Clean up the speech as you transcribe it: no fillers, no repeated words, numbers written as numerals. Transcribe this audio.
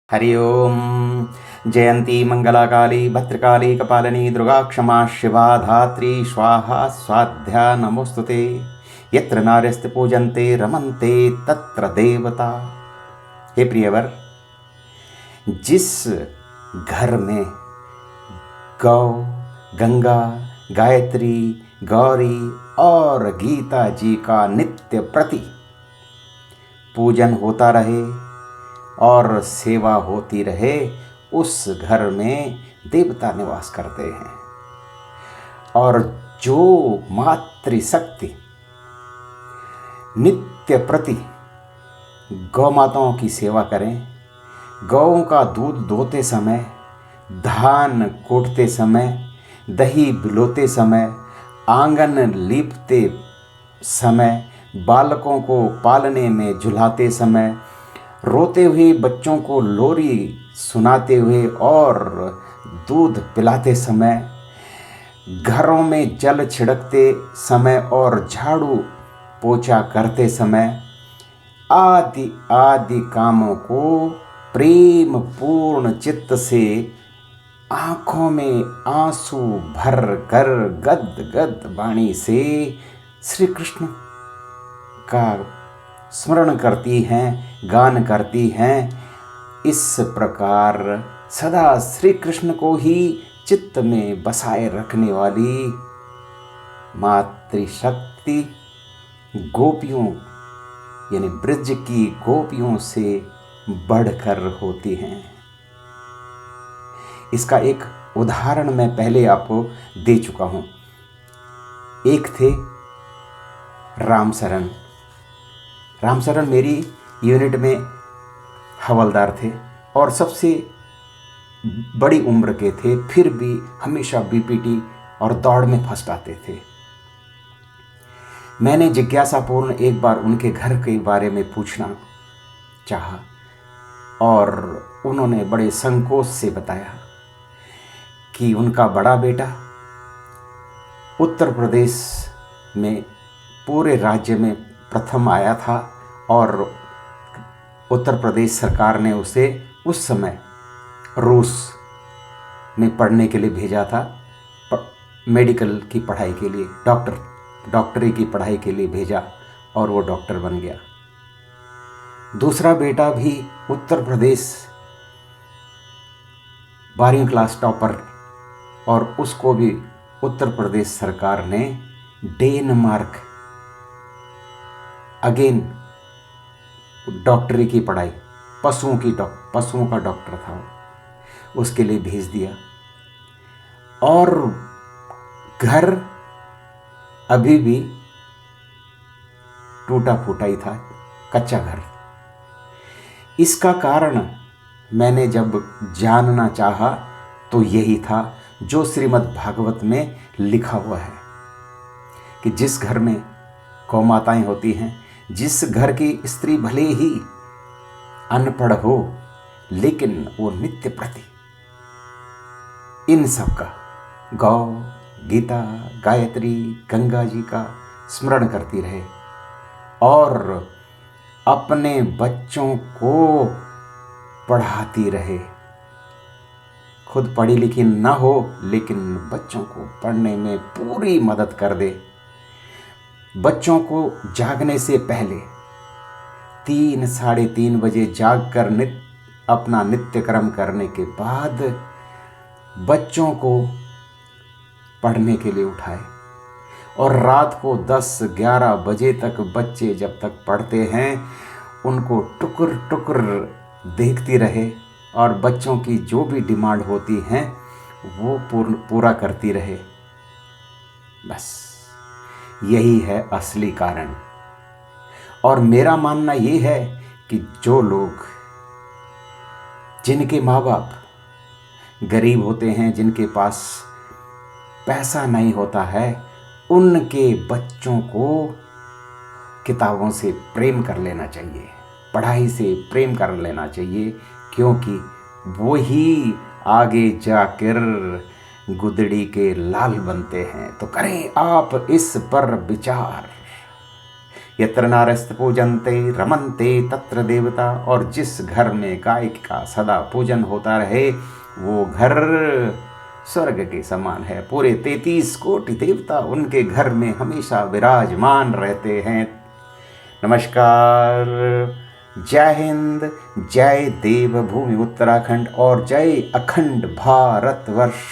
हरि ओम। जयंती मंगलाकाली भद्रकाली कपालिनी दुर्गा क्षमा शिवा धात्री स्वाहा स्वाध्या नमोस्तुते। यत्र नार्यस्ते पूजन्ते रमन्ते तत्र देवता। हे प्रियवर, जिस घर में गौ, गंगा, गायत्री, गौरी और गीता जी का नित्य प्रति पूजन होता रहे और सेवा होती रहे, उस घर में देवता निवास करते हैं। और जो मातृशक्ति नित्य प्रति गौ माताओं की सेवा करें, गौओं का दूध दोते समय, धान कूटते समय, दही बिलोते समय, आंगन लीपते समय, बालकों को पालने में झुलाते समय, रोते हुए बच्चों को लोरी सुनाते हुए और दूध पिलाते समय, घरों में जल छिड़कते समय और झाड़ू पोछा करते समय, आदि आदि कामों को प्रेम पूर्ण चित्त से आँखों में आंसू भर कर गद गद वाणी से श्री कृष्ण का स्मरण करती हैं, गान करती हैं। इस प्रकार सदा श्री कृष्ण को ही चित्त में बसाए रखने वाली मातृशक्ति गोपियों यानी ब्रज की गोपियों से बढ़कर होती हैं। इसका एक उदाहरण मैं पहले आपको दे चुका हूँ। एक थे रामशरण मेरी यूनिट में हवलदार थे और सबसे बड़ी उम्र के थे, फिर भी हमेशा बीपीटी और दौड़ में फर्स्ट आते थे। मैंने जिज्ञासापूर्ण एक बार उनके घर के बारे में पूछना चाहा और उन्होंने बड़े संकोच से बताया कि उनका बड़ा बेटा उत्तर प्रदेश में पूरे राज्य में प्रथम आया था और उत्तर प्रदेश सरकार ने उसे उस समय रूस में पढ़ने के लिए भेजा था, मेडिकल की पढ़ाई के लिए, डॉक्टरी की पढ़ाई के लिए भेजा और वो डॉक्टर बन गया। दूसरा बेटा भी उत्तर प्रदेश 12वीं क्लास टॉपर और उसको भी उत्तर प्रदेश सरकार ने डेनमार्क अगेन डॉक्टरी की पढ़ाई, पशुओं का डॉक्टर था वो, उसके लिए भेज दिया। और घर अभी भी टूटा फूटा ही था, कच्चा घर। इसका कारण मैंने जब जानना चाहा तो यही था जो श्रीमद् भागवत में लिखा हुआ है कि जिस घर में गौ माताएं होती हैं, जिस घर की स्त्री भले ही अनपढ़ हो लेकिन वो नित्य प्रति इन सब का, गौ, गीता, गायत्री, गंगा जी का स्मरण करती रहे और अपने बच्चों को पढ़ाती रहे। खुद पढ़ी लिखी न हो लेकिन बच्चों को पढ़ने में पूरी मदद कर दे। बच्चों को जागने से पहले 3 साढ़े 3 बजे जागकर अपना नित्य कर्म करने के बाद बच्चों को पढ़ने के लिए उठाए और रात को 10-11 बजे तक बच्चे जब तक पढ़ते हैं उनको टुकुर टुकुर देखती रहे और बच्चों की जो भी डिमांड होती हैं वो पूरा करती रहे। बस यही है असली कारण। और मेरा मानना ये है कि जो लोग, जिनके माँ बाप गरीब होते हैं, जिनके पास पैसा नहीं होता है, उनके बच्चों को किताबों से प्रेम कर लेना चाहिए, पढ़ाई से प्रेम कर लेना चाहिए, क्योंकि वो ही आगे जाकर गुदड़ी के लाल बनते हैं। तो करें आप इस पर विचार यत्र नारस्त पूजन्ते रमन्ते तत्र देवता। और जिस घर में गाय का सदा पूजन होता रहे वो घर स्वर्ग के समान है। पूरे 33 कोटि देवता उनके घर में हमेशा विराजमान रहते हैं। नमस्कार, जय हिंद, जय देवभूमि उत्तराखंड और जय अखंड भारतवर्ष।